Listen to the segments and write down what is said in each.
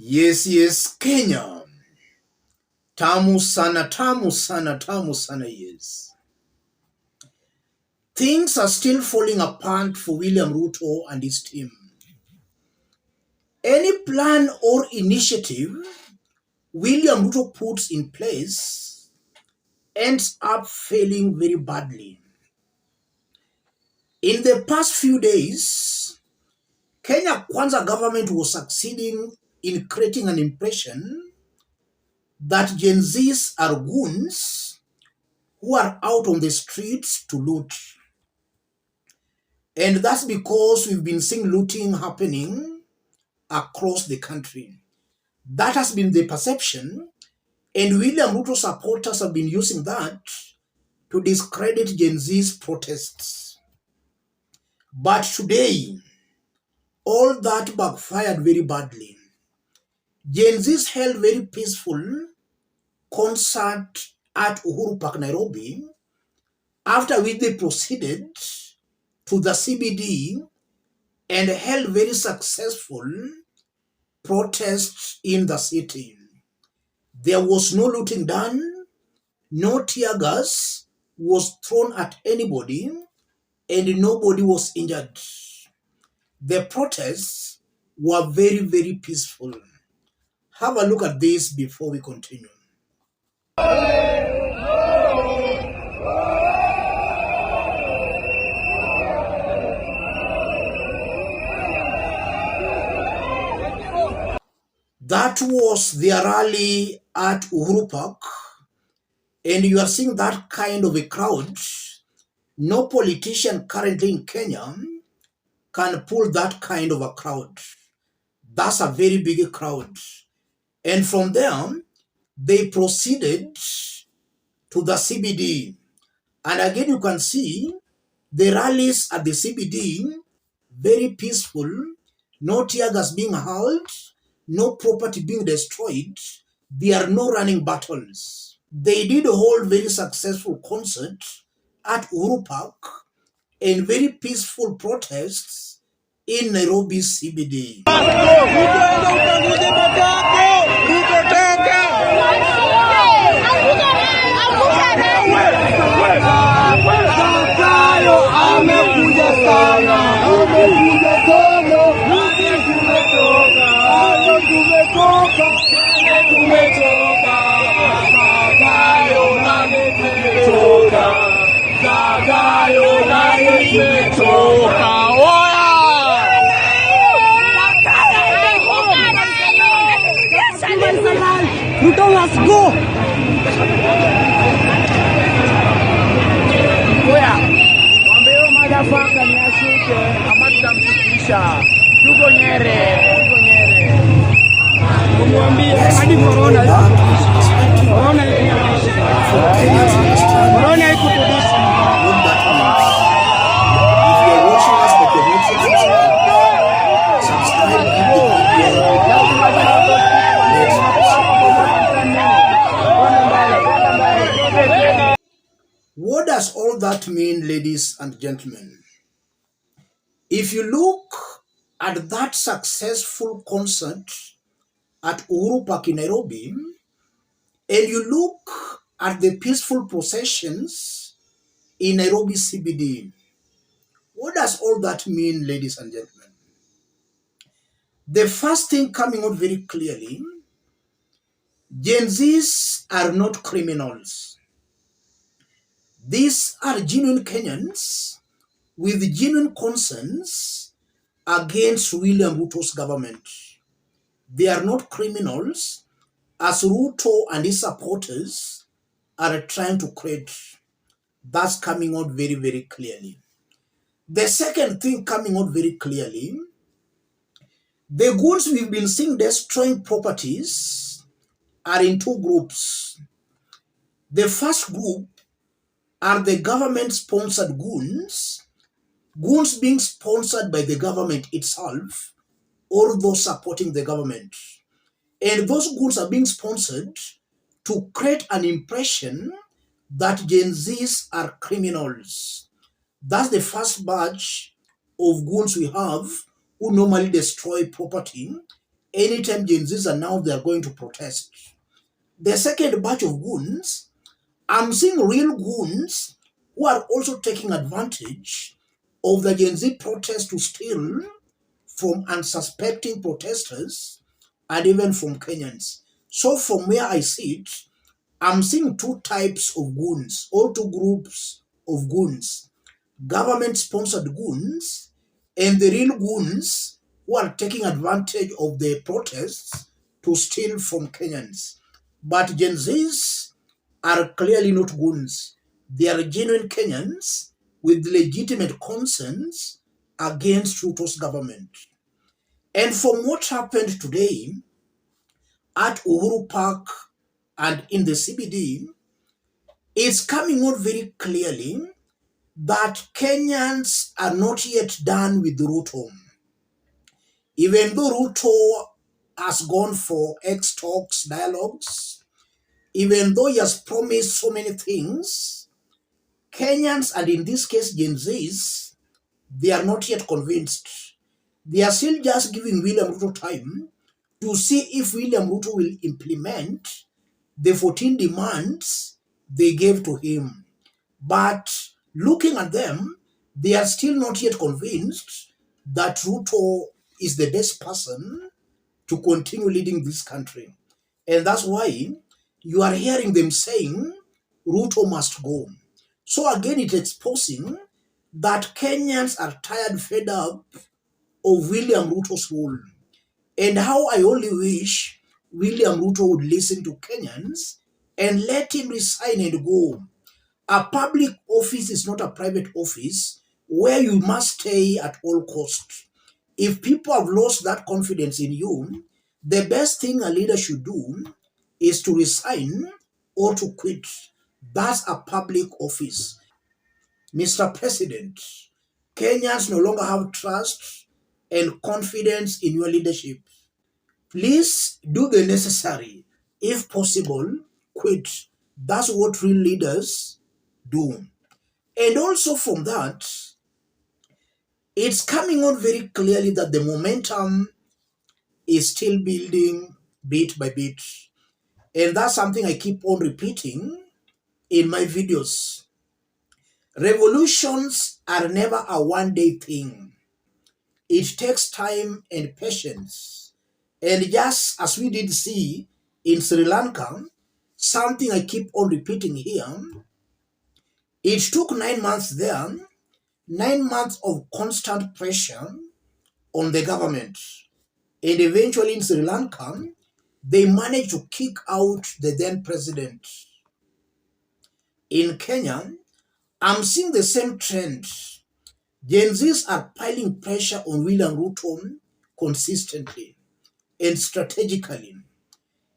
Yes, Kenya. Tamu sana, tamu sana, tamu sana, yes. Things are still falling apart for William Ruto and his team. Any plan or initiative William Ruto puts in place ends up failing very badly. In the past few days, Kenya Kwanza government was succeeding in creating an impression that Gen Zs are goons who are out on the streets to loot. And that's because we've been seeing looting happening across the country. That has been the perception, and William Ruto supporters have been using that to discredit Gen Z's protests. But today, all that backfired very badly. Gen Z's held very peaceful concert at Uhuru Park, Nairobi, after which they proceeded to the CBD and held very successful protests in the city. There was no looting done, no tear gas was thrown at anybody, and nobody was injured. The protests were very, very peaceful. Have a look at this before we continue. That was their rally at Uhuru Park, and you are seeing that kind of a crowd. No politician currently in Kenya can pull that kind of a crowd. That's a very big crowd. And from there, they proceeded to the CBD. And again, you can see the rallies at the CBD, very peaceful, no tear gas being hurled, no property being destroyed. There are no running battles. They did hold very successful concert at Uhuru Park and very peaceful protests in Nairobi CBD. Ruto, let's go! Oya, wambeo motherfucker ni ashuke, ama tutamshukisha. Tuko Nyere. Umwambie hadi corona ikutudishi. What does all that mean, ladies and gentlemen? If you look at that successful concert at Uhuru Park in Nairobi, and you look at the peaceful processions in Nairobi CBD, what does all that mean, ladies and gentlemen? The first thing coming out very clearly, Gen Zs are not criminals. These are genuine Kenyans with genuine concerns against William Ruto's government. They are not criminals, as Ruto and his supporters are trying to create. That's coming out very, very clearly. The second thing coming out very clearly, the goons we've been seeing destroying properties are in two groups. The first group are the government-sponsored goons being sponsored by the government itself or those supporting the government. And those goons are being sponsored to create an impression that Gen Zs are criminals. That's the first batch of goons we have who normally destroy property anytime Gen Zs announced they are going to protest. The second batch of goons, I'm seeing real goons who are also taking advantage of the Gen Z protest to steal from unsuspecting protesters and even from Kenyans. So from where I sit, I'm seeing two types of goons, or two groups of goons: government-sponsored goons and the real goons who are taking advantage of the protests to steal from Kenyans. But Gen Zs are clearly not goons. They are genuine Kenyans with legitimate concerns against Ruto's government. And from what happened today at Uhuru Park and in the CBD, it's coming out very clearly that Kenyans are not yet done with Ruto. Even though Ruto has gone for X talks, dialogues, even though he has promised so many things, Kenyans, and in this case Gen Zs, they are not yet convinced. They are still just giving William Ruto time to see if William Ruto will implement the 14 demands they gave to him. But looking at them, they are still not yet convinced that Ruto is the best person to continue leading this country. And that's why you are hearing them saying Ruto must go. So again, it's exposing that Kenyans are tired, fed up of William Ruto's rule. And how I only wish William Ruto would listen to Kenyans and let him resign and go. A public office is not a private office where you must stay at all costs. If people have lost that confidence in you, the best thing a leader should do is to resign or to quit. That's a public office. Mr. President, Kenyans no longer have trust and confidence in your leadership. Please do the necessary. If possible, quit. That's what real leaders do. And also from that, it's coming out very clearly that the momentum is still building bit by bit. And that's something I keep on repeating in my videos. Revolutions are never a one-day thing. It takes time and patience. And just as we did see in Sri Lanka, something I keep on repeating here, it took 9 months there, 9 months of constant pressure on the government. And eventually in Sri Lanka, they managed to kick out the then president. In Kenya, I'm seeing the same trend. Gen Zs are piling pressure on William Ruto consistently and strategically.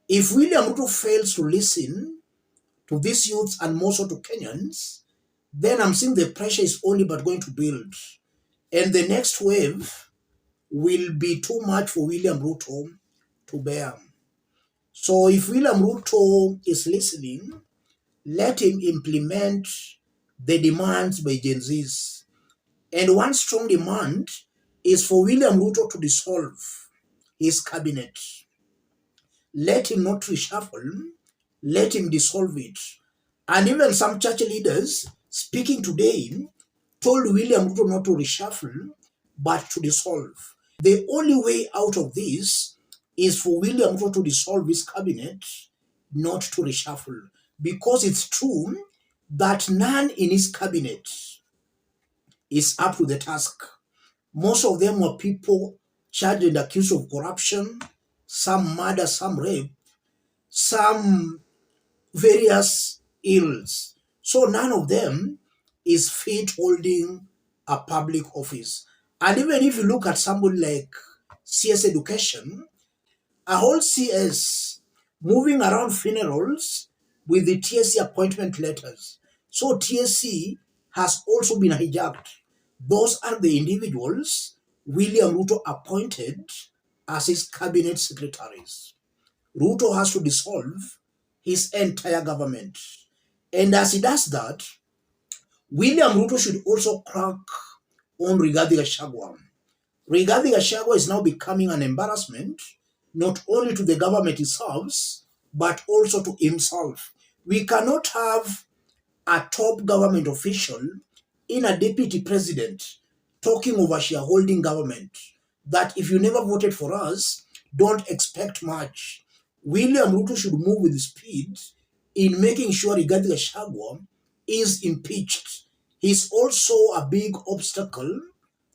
If William Ruto fails to listen to these youths and more so to Kenyans, then I'm seeing the pressure is only but going to build. And the next wave will be too much for William Ruto to bear. So if William Ruto is listening, let him implement the demands by Gen Zs. And one strong demand is for William Ruto to dissolve his cabinet. Let him not reshuffle, let him dissolve it. And even some church leaders speaking today told William Ruto not to reshuffle, but to dissolve. The only way out of this is for William Ruto to dissolve his cabinet, not to reshuffle. Because it's true that none in his cabinet is up to the task. Most of them were people charged and accused of corruption, some murder, some rape, some various ills. So none of them is fit holding a public office. And even if you look at somebody like CS Education, a whole CS moving around funerals with the TSC appointment letters. So TSC has also been hijacked. Those are the individuals William Ruto appointed as his cabinet secretaries. Ruto has to dissolve his entire government. And as he does that, William Ruto should also crack on Rigathi Gachagua. Rigathi Gachagua is now becoming an embarrassment not only to the government he serves, but also to himself. We cannot have a top government official in a deputy president talking over shareholding government that if you never voted for us, don't expect much. William Ruto should move with speed in making sure Rigathi Gachagua is impeached. He's also a big obstacle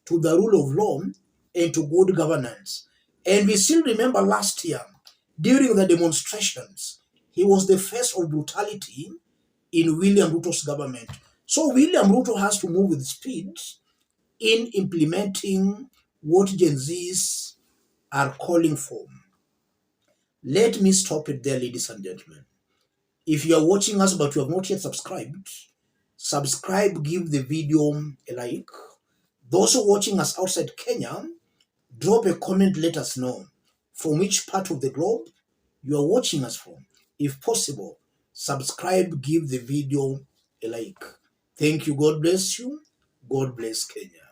to the rule of law and to good governance. And we still remember last year, during the demonstrations, he was the face of brutality in William Ruto's government. So William Ruto has to move with speed in implementing what Gen Zs are calling for. Let me stop it there, ladies and gentlemen. If you are watching us but you have not yet subscribed, subscribe, give the video a like. Those who are watching us outside Kenya, drop a comment, let us know from which part of the globe you are watching us from. If possible, subscribe, give the video a like. Thank you. God bless you. God bless Kenya.